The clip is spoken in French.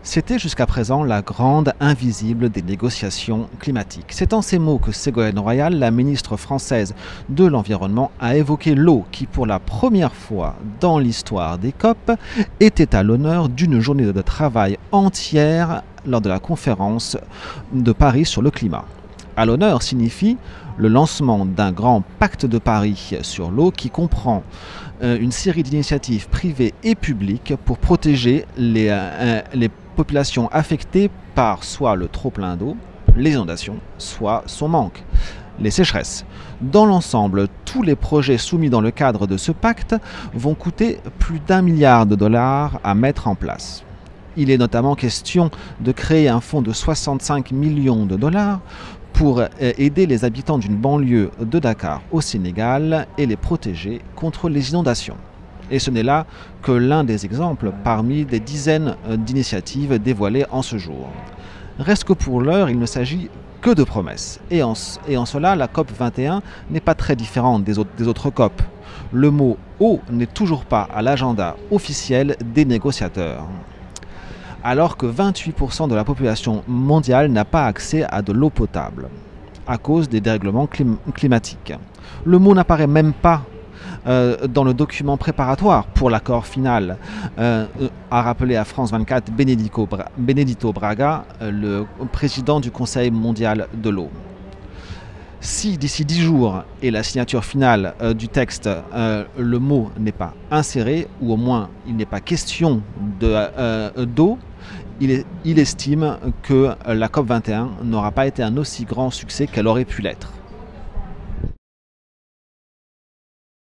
C'était jusqu'à présent la grande invisible des négociations climatiques. C'est en ces mots que Ségolène Royal, la ministre française de l'Environnement, a évoqué l'eau qui, pour la première fois dans l'histoire des COP, était à l'honneur d'une journée de travail entière lors de la conférence de Paris sur le climat. À l'honneur signifie le lancement d'un grand pacte de Paris sur l'eau qui comprend une série d'initiatives privées et publiques pour protéger les populations affectées par soit le trop-plein d'eau, les inondations, soit son manque, les sécheresses. Dans l'ensemble, tous les projets soumis dans le cadre de ce pacte vont coûter plus d'1 milliard de dollars à mettre en place. Il est notamment question de créer un fonds de 65 millions de dollars pour aider les habitants d'une banlieue de Dakar au Sénégal et les protéger contre les inondations. Et ce n'est là que l'un des exemples parmi des dizaines d'initiatives dévoilées en ce jour. Reste que pour l'heure, il ne s'agit que de promesses. Et en cela, la COP 21 n'est pas très différente des autres COP. Le mot « eau » n'est toujours pas à l'agenda officiel des négociateurs, alors que 28% de la population mondiale n'a pas accès à de l'eau potable à cause des dérèglements climatiques. Le mot n'apparaît même pas dans le document préparatoire pour l'accord final, a rappelé à France 24 Benedito Braga, le président du Conseil mondial de l'eau. Si d'ici 10 jours et la signature finale du texte, le mot n'est pas inséré, ou au moins il n'est pas question d'eau, il estime que la COP 21 n'aura pas été un aussi grand succès qu'elle aurait pu l'être.